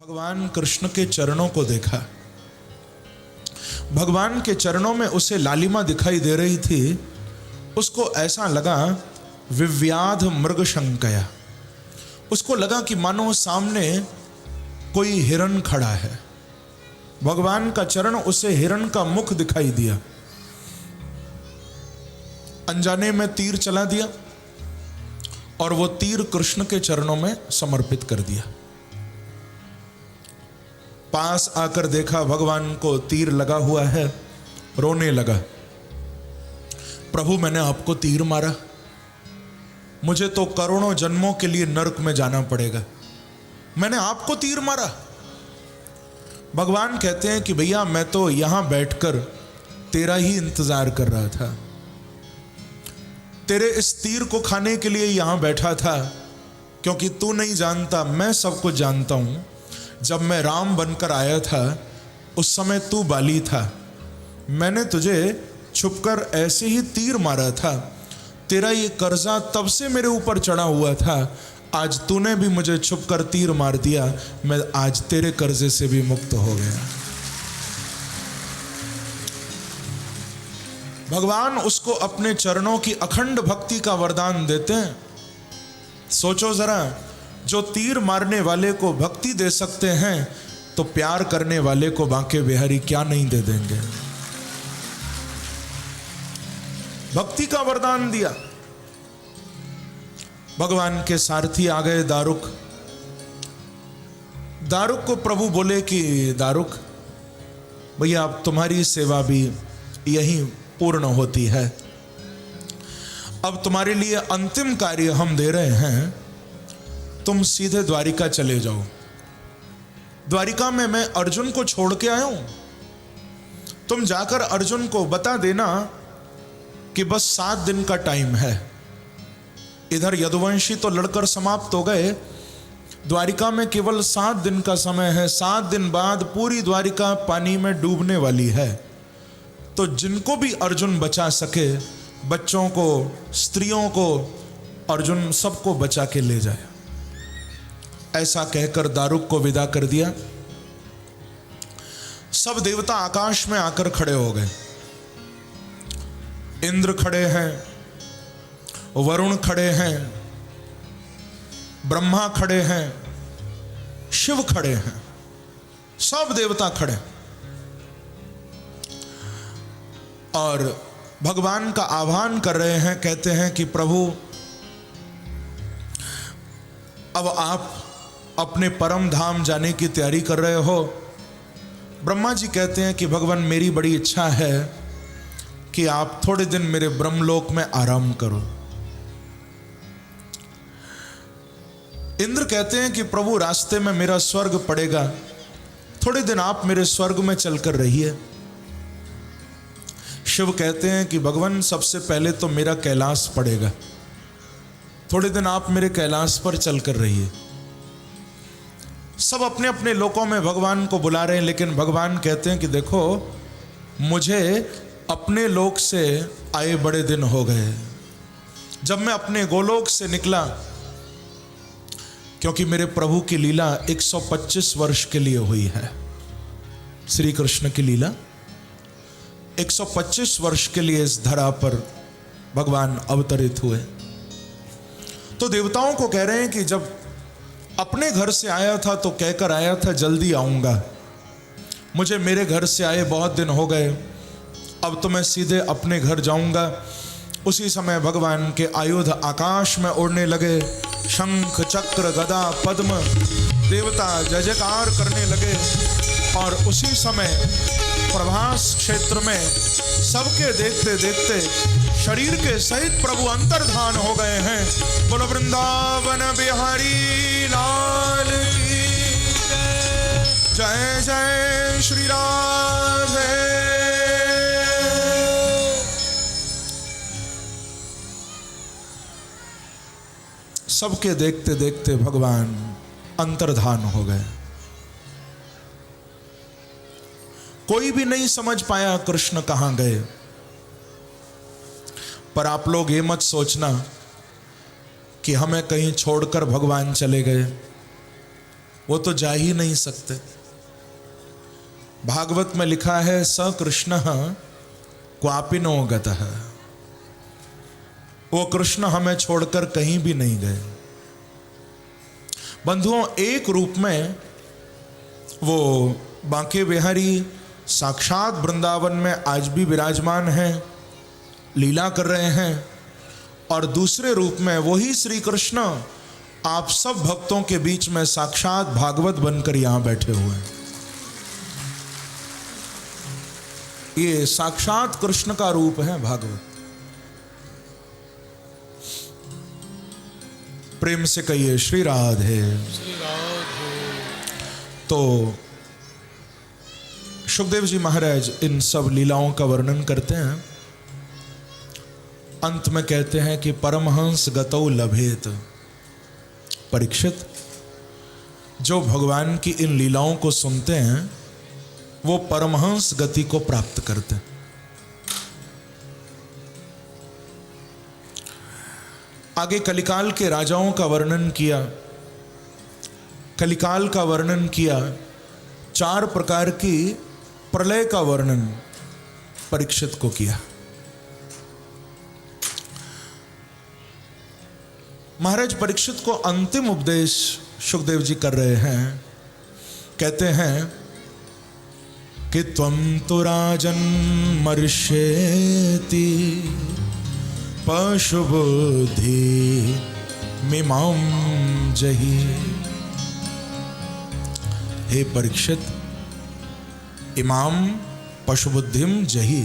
भगवान कृष्ण के चरणों को देखा। भगवान के चरणों में उसे लालिमा दिखाई दे रही थी। उसको ऐसा लगा विव्याध मृगशंकया। उसको लगा कि मानो सामने कोई हिरण खड़ा है। भगवान का चरण उसे हिरण का मुख दिखाई दिया। अनजाने में तीर चला दिया और वो तीर कृष्ण के चरणों में समर्पित कर दिया। पास आकर देखा भगवान को तीर लगा हुआ है, रोने लगा। प्रभु मैंने आपको तीर मारा, मुझे तो करोड़ों जन्मों के लिए नरक में जाना पड़ेगा, मैंने आपको तीर मारा। भगवान कहते हैं कि भैया मैं तो यहां बैठकर तेरा ही इंतजार कर रहा था, तेरे इस तीर को खाने के लिए यहां बैठा था, क्योंकि तू नहीं जानता मैं सब कुछ जानता हूं। जब मैं राम बनकर आया था उस समय तू बाली था, मैंने तुझे छुपकर ऐसे ही तीर मारा था। तेरा ये कर्जा तब से मेरे ऊपर चढ़ा हुआ था, आज तूने भी मुझे छुपकर तीर मार दिया, मैं आज तेरे कर्जे से भी मुक्त हो गया। भगवान उसको अपने चरणों की अखंड भक्ति का वरदान देते हैं। सोचो जरा, जो तीर मारने वाले को भक्ति दे सकते हैं तो प्यार करने वाले को बांके बिहारी क्या नहीं दे देंगे। भक्ति का वरदान दिया। भगवान के सारथी आ गए दारुक। दारुक को प्रभु बोले कि दारुक भैया अब तुम्हारी सेवा भी यहीं पूर्ण होती है, अब तुम्हारे लिए अंतिम कार्य हम दे रहे हैं, तुम सीधे द्वारिका चले जाओ। द्वारिका में मैं अर्जुन को छोड़ के आया हूं, तुम जाकर अर्जुन को बता देना कि बस 7 दिन का टाइम है। इधर यदुवंशी तो लड़कर समाप्त हो गए, द्वारिका में केवल 7 दिन का समय है। 7 दिन बाद पूरी द्वारिका पानी में डूबने वाली है, तो जिनको भी अर्जुन बचा सके, बच्चों को, स्त्रियों को, अर्जुन सबको बचा के ले जाए। ऐसा कहकर दारुक को विदा कर दिया। सब देवता आकाश में आकर खड़े हो गए। इंद्र खड़े हैं, वरुण खड़े हैं, ब्रह्मा खड़े हैं, शिव खड़े हैं, सब देवता खड़े और भगवान का आह्वान कर रहे हैं। कहते हैं कि प्रभु अब आप अपने परम धाम जाने की तैयारी कर रहे हो। ब्रह्मा जी कहते हैं कि भगवान मेरी बड़ी इच्छा है कि आप थोड़े दिन मेरे ब्रह्मलोक में आराम करो। इंद्र कहते हैं कि प्रभु रास्ते में मेरा स्वर्ग पड़ेगा, थोड़े दिन आप मेरे स्वर्ग में चलकर रहिए। शिव कहते हैं कि भगवान सबसे पहले तो मेरा कैलाश पड़ेगा, थोड़े दिन आप मेरे कैलाश पर चलकर रहिए। सब अपने अपने लोकों में भगवान को बुला रहे हैं, लेकिन भगवान कहते हैं कि देखो मुझे अपने लोक से आए बड़े दिन हो गए। जब मैं अपने गोलोक से निकला, क्योंकि मेरे प्रभु की लीला 125 वर्ष के लिए हुई है। श्री कृष्ण की लीला 125 वर्ष के लिए इस धरा पर भगवान अवतरित हुए। तो देवताओं को कह रहे हैं कि जब अपने घर से आया था तो कहकर आया था जल्दी आऊंगा, मुझे मेरे घर से आए बहुत दिन हो गए, अब तो मैं सीधे अपने घर जाऊंगा। उसी समय भगवान के आयुध आकाश में उड़ने लगे, शंख चक्र गदा पद्म, देवता जय जयकार करने लगे। और उसी समय प्रभास क्षेत्र में सबके देखते देखते शरीर के सहित प्रभु अंतर्धान हो गए हैं। बोलो वृंदावन बिहारी लाल की जय जय श्री राधे। सबके देखते देखते भगवान अंतर्धान हो गए। कोई भी नहीं समझ पाया कृष्ण कहां गए। पर आप लोग ये मत सोचना कि हमें कहीं छोड़कर भगवान चले गए। वो तो जा ही नहीं सकते। भागवत में लिखा है स कृष्ण क्वापिनो गतः, वो कृष्ण हमें छोड़कर कहीं भी नहीं गए। बंधुओं, एक रूप में वो बांके बिहारी साक्षात वृंदावन में आज भी विराजमान हैं, लीला कर रहे हैं, और दूसरे रूप में वही श्री कृष्ण आप सब भक्तों के बीच में साक्षात भागवत बनकर यहां बैठे हुए हैं। ये साक्षात कृष्ण का रूप है भागवत। प्रेम से कहिए श्री राधे। तो सुखदेव जी महाराज इन सब लीलाओं का वर्णन करते हैं। अंत में कहते हैं कि परमहंस गतौ लभेत। परीक्षित, जो भगवान की इन लीलाओं को सुनते हैं वो परमहंस गति को प्राप्त करते हैं। आगे कलिकाल के राजाओं का वर्णन किया। कलिकाल का वर्णन किया, 4 प्रकार की प्रलय का वर्णन परीक्षित को किया। महाराज परीक्षित को अंतिम उपदेश सुखदेव जी कर रहे हैं। कहते हैं कि त्वं तु राजन् मर्ष्येति पशु बुद्धि मिमां जहि। हे परीक्षित, इमाम पशु बुद्धिम जहि,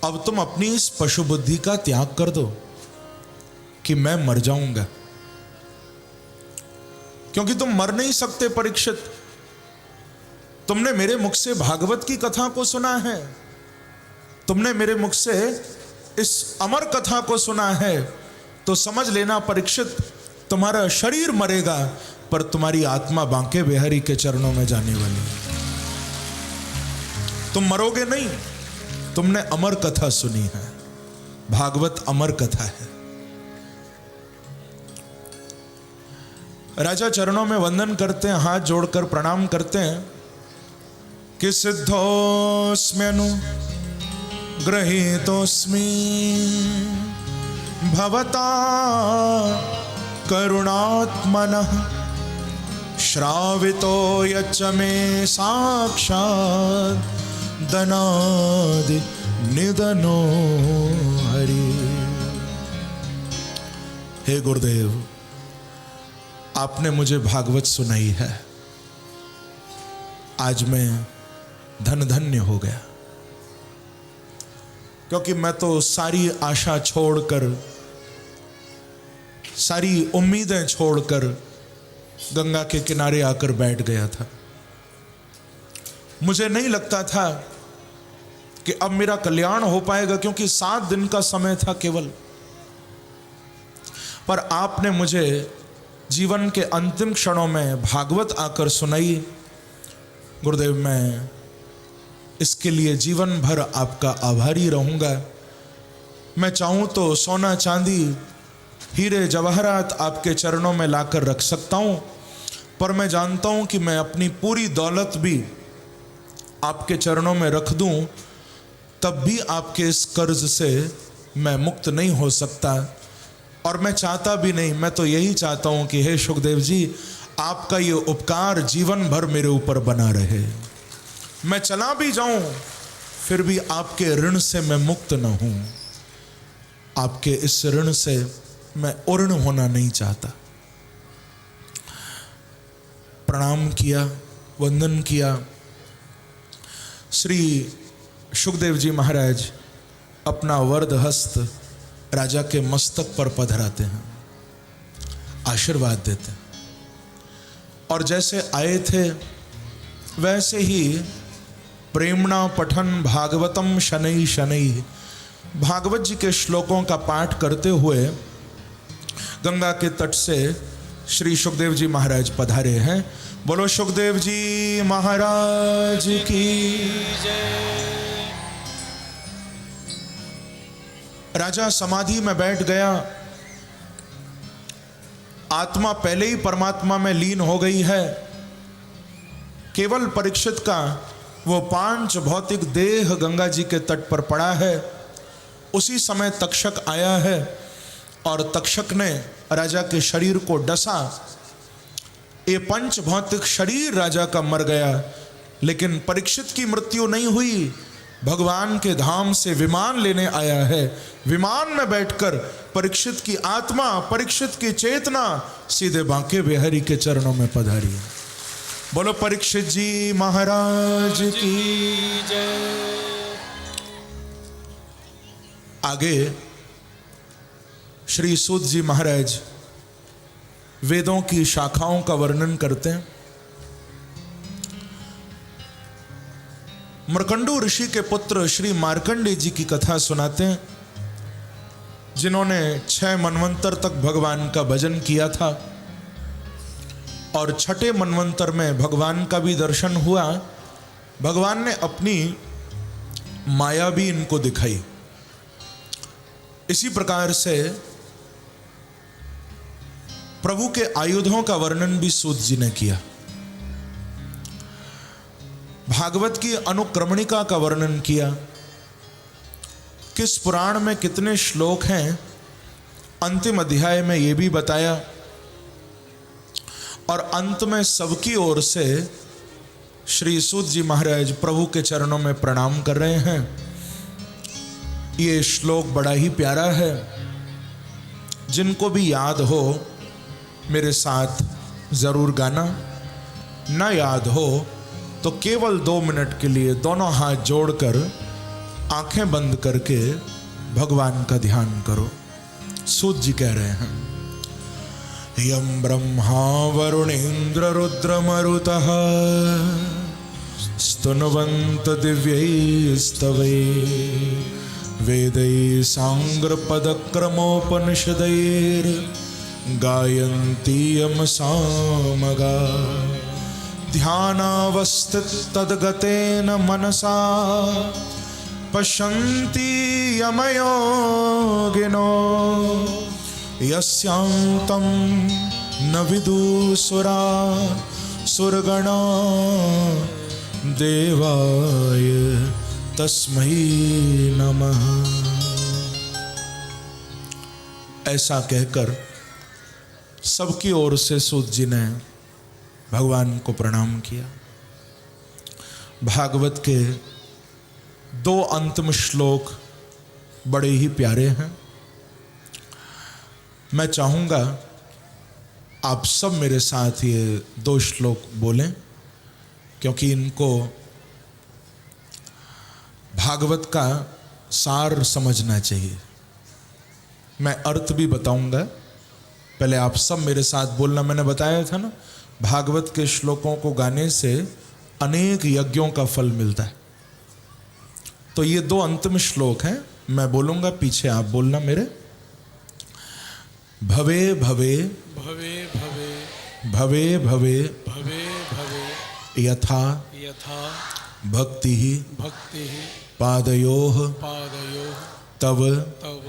अब तुम अपनी इस पशु बुद्धि का त्याग कर दो कि मैं मर जाऊंगा, क्योंकि तुम मर नहीं सकते परीक्षित। तुमने मेरे मुख से भागवत की कथा को सुना है, तुमने मेरे मुख से इस अमर कथा को सुना है, तो समझ लेना परीक्षित, तुम्हारा शरीर मरेगा पर तुम्हारी आत्मा बांके बिहारी के चरणों में जाने वाली है। तुम मरोगे नहीं, तुमने अमर कथा सुनी है, भागवत अमर कथा है। राजा चरणों में वंदन करते हैं, हाथ जोड़कर प्रणाम करते हैं कि सिद्धोस्म्यनु गृहीतोस्मि भवता करुणात्मनः श्रावितो यच्च मे साक्षात् दनादि निधनो हरि। हे गुरुदेव, आपने मुझे भागवत सुनाई है, आज मैं धन धन्य हो गया, क्योंकि मैं तो सारी आशा छोड़कर, सारी उम्मीदें छोड़कर गंगा के किनारे आकर बैठ गया था। मुझे नहीं लगता था कि अब मेरा कल्याण हो पाएगा, क्योंकि 7 दिन का समय था केवल, पर आपने मुझे जीवन के अंतिम क्षणों में भागवत आकर सुनाई। गुरुदेव, मैं इसके लिए जीवन भर आपका आभारी रहूंगा। मैं चाहूं तो सोना चांदी हीरे जवाहरात आपके चरणों में लाकर रख सकता हूं, पर मैं जानता हूं कि मैं अपनी पूरी दौलत भी आपके चरणों में रख दूं, तब भी आपके इस कर्ज से मैं मुक्त नहीं हो सकता, और मैं चाहता भी नहीं। मैं तो यही चाहता हूं कि हे सुखदेव जी, आपका ये उपकार जीवन भर मेरे ऊपर बना रहे। मैं चला भी जाऊं फिर भी आपके ऋण से मैं मुक्त न हूं। आपके इस ऋण से मैं उर्ण होना नहीं चाहता। प्रणाम किया, वंदन किया। श्री सुखदेव जी महाराज अपना वरद हस्त राजा के मस्तक पर पधराते हैं, आशीर्वाद देते हैं, और जैसे आए थे वैसे ही प्रेमणा पठन भागवतम शनै शनै, भागवत जी के श्लोकों का पाठ करते हुए गंगा के तट से श्री सुखदेव जी महाराज पधारे हैं। बोलो सुखदेव जी महाराज की जय। राजा समाधि में बैठ गया। आत्मा पहले ही परमात्मा में लीन हो गई है। केवल परीक्षित का वो 5 भौतिक देह गंगा जी के तट पर पड़ा है। उसी समय तक्षक आया है और तक्षक ने राजा के शरीर को डसा। ये 5 भौतिक शरीर राजा का मर गया, लेकिन परीक्षित की मृत्यु नहीं हुई। भगवान के धाम से विमान लेने आया है। विमान में बैठकर परीक्षित की आत्मा, परीक्षित की चेतना सीधे बांके बिहारी के चरणों में पधारी है। बोलो परीक्षित जी महाराज की जय। आगे श्री सूत जी महाराज वेदों की शाखाओं का वर्णन करते हैं। मर्कंडू ऋषि के पुत्र श्री मार्कंडेय जी की कथा सुनाते हैं, जिन्होंने 6 मनवंतर तक भगवान का भजन किया था और 6ठे मनवंतर में भगवान का भी दर्शन हुआ। भगवान ने अपनी माया भी इनको दिखाई। इसी प्रकार से प्रभु के आयुधों का वर्णन भी सूत जी ने किया। भागवत की अनुक्रमणिका का वर्णन किया। किस पुराण में कितने श्लोक हैं, अंतिम अध्याय में यह भी बताया। और अंत में सबकी ओर से श्री सूत जी महाराज प्रभु के चरणों में प्रणाम कर रहे हैं। ये श्लोक बड़ा ही प्यारा है। जिनको भी याद हो मेरे साथ जरूर गाना, ना याद हो तो केवल 2 मिनट के लिए दोनों हाथ जोड़कर आंखें बंद करके भगवान का ध्यान करो। सूत जी कह रहे हैं, यम ब्रह्मा वरुणेन्द्र रुद्र मरुतः स्तुन्वन्त दिव्यैस्तवै वेदै सांग्र पदक्रमोपनिषदैर् गायन्ति यम सामगा ध्यानावस्थित तद्गतेन मनसा पश्यन्ति यमयोगिनो यस्यांतं न विदुसुरा सुरगणा देवाय तस्मै नमः। ऐसा कहकर सबकी ओर से सूत जी ने भगवान को प्रणाम किया। भागवत के 2 अंतिम श्लोक बड़े ही प्यारे हैं। मैं चाहूँगा आप सब मेरे साथ ये 2 श्लोक बोलें, क्योंकि इनको भागवत का सार समझना चाहिए। मैं अर्थ भी बताऊंगा, पहले आप सब मेरे साथ बोलना। मैंने बताया था ना, भागवत के श्लोकों को गाने से अनेक यज्ञों का फल मिलता है। तो ये 2 अंतिम श्लोक हैं, मैं बोलूंगा, पीछे आप बोलना मेरे। भवे भवे भवे भवे भवे भवे भवे भवे यथा यथा भक्ति भक्ति पादयोः पादयोः तव तव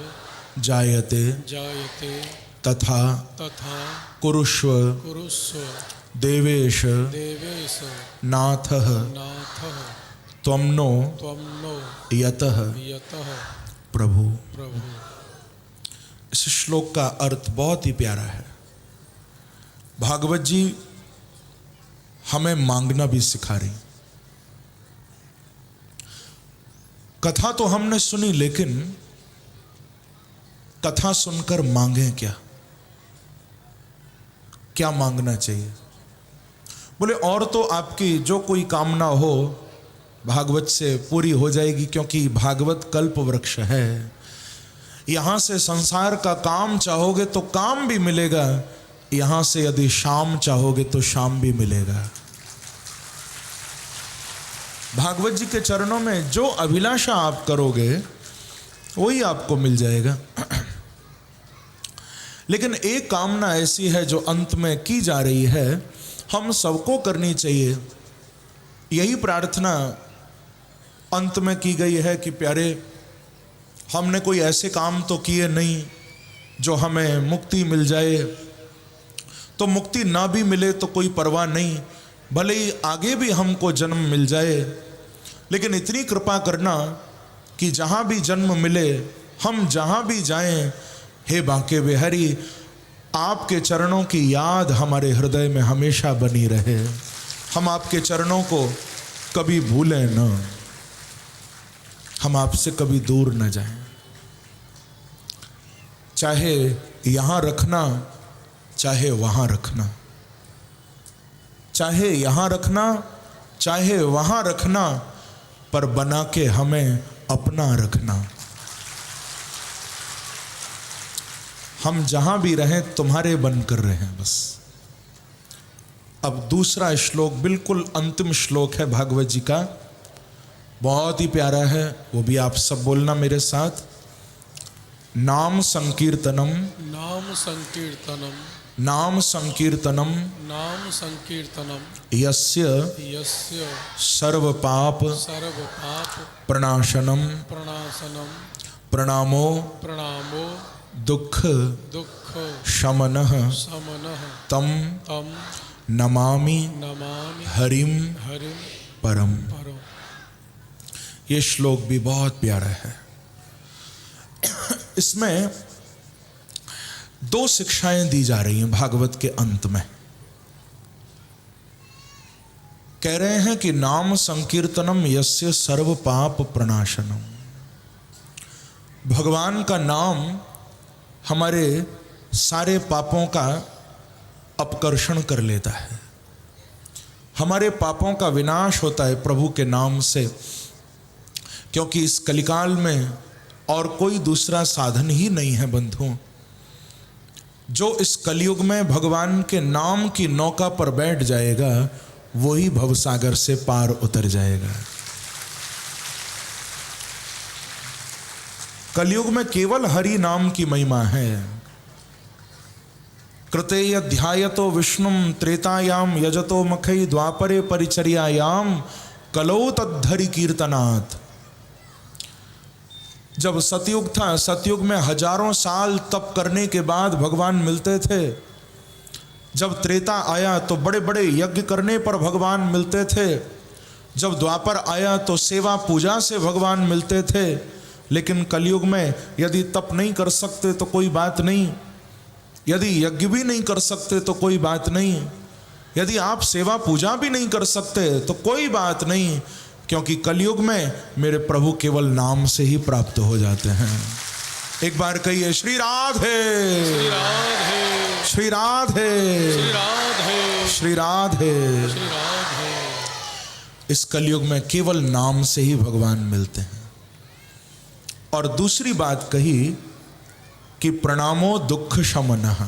जायते जायते तथा तथा कुरुष्व कुरुष्व देवेश देवेश नाथः नाथः त्वं नो यतः यतः प्रभु। प्रभु। इस श्लोक का अर्थ बहुत ही प्यारा है। भागवत जी हमें मांगना भी सिखा रही। कथा तो हमने सुनी, लेकिन कथा सुनकर मांगे क्या, क्या मांगना चाहिए? बोले और तो आपकी जो कोई कामना हो भागवत से पूरी हो जाएगी, क्योंकि भागवत कल्प वृक्ष है। यहां से संसार का काम चाहोगे तो काम भी मिलेगा, यहां से यदि शाम चाहोगे तो शाम भी मिलेगा। भागवत जी के चरणों में जो अभिलाषा आप करोगे वही आपको मिल जाएगा। लेकिन एक कामना ऐसी है जो अंत में की जा रही है, हम सबको करनी चाहिए। यही प्रार्थना अंत में की गई है कि प्यारे, हमने कोई ऐसे काम तो किए नहीं जो हमें मुक्ति मिल जाए, तो मुक्ति ना भी मिले तो कोई परवाह नहीं, भले ही आगे भी हमको जन्म मिल जाए, लेकिन इतनी कृपा करना कि जहाँ भी जन्म मिले, हम जहाँ भी जाएं, हे बांके बिहारी, आपके चरणों की याद हमारे हृदय में हमेशा बनी रहे। हम आपके चरणों को कभी भूलें न, हम आपसे कभी दूर न जाएं। चाहे यहाँ रखना, चाहे वहाँ रखना, चाहे यहाँ रखना, चाहे वहाँ रखना, पर बना के हमें अपना रखना। हम जहाँ भी रहें तुम्हारे बनकर रहें बस। अब दूसरा श्लोक, बिल्कुल अंतिम श्लोक है भागवत जी का, बहुत ही प्यारा है, वो भी आप सब बोलना मेरे साथ। नाम संकीर्तनम, नाम संकीर्तनम, नाम संकीर्तनम, नाम संकीर्तनम, यस्य यस्य सर्व पाप सर्व पाप प्रणाशनम, प्रणाशनम, प्रणामो प्रणामो दुख दुख शमनः समनः तम तम नमामि नमामि हरिम हरिम परम। परम। ये श्लोक भी बहुत प्यारा है। इसमें दो शिक्षाएं दी जा रही हैं भागवत के अंत में। कह रहे हैं कि नाम संकीर्तनम यस्य सर्व पाप प्रणाशनम। भगवान का नाम हमारे सारे पापों का अपकर्षण कर लेता है, हमारे पापों का विनाश होता है प्रभु के नाम से, क्योंकि इस कलिकाल में और कोई दूसरा साधन ही नहीं है बंधुओं। जो इस कलयुग में भगवान के नाम की नौका पर बैठ जाएगा, वही भवसागर से पार उतर जाएगा। कलयुग में केवल हरि नाम की महिमा है। कृतेय ध्यायतो विष्णुम त्रेतायाम यजतो मखई द्वापरे परिचर्यायाम कलौ तद्धरि कीर्तनात्। जब सतयुग था, सतयुग में हजारों साल तप करने के बाद भगवान मिलते थे। जब त्रेता आया तो बड़े बड़े यज्ञ करने पर भगवान मिलते थे। जब द्वापर आया तो सेवा पूजा से भगवान मिलते थे। लेकिन कलयुग में यदि तप नहीं कर सकते तो कोई बात नहीं, यदि यज्ञ भी नहीं कर सकते तो कोई बात नहीं, यदि आप सेवा पूजा भी नहीं कर सकते तो कोई बात नहीं, क्योंकि कलयुग में मेरे प्रभु केवल नाम से ही प्राप्त हो जाते हैं। एक बार कहिए श्री राधे, श्री राधे, श्री राधे, श्री राधे, श्री राधे। श्री राधे। इस कलयुग में केवल नाम से ही भगवान मिलते हैं। और दूसरी बात कही कि प्रणामो दुख शमनः।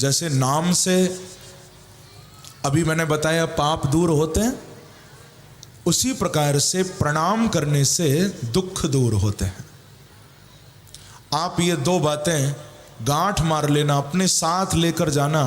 जैसे नाम से अभी मैंने बताया पाप दूर होते हैं, उसी प्रकार से प्रणाम करने से दुख दूर होते हैं। आप ये दो बातें गांठ मार लेना, अपने साथ लेकर जाना।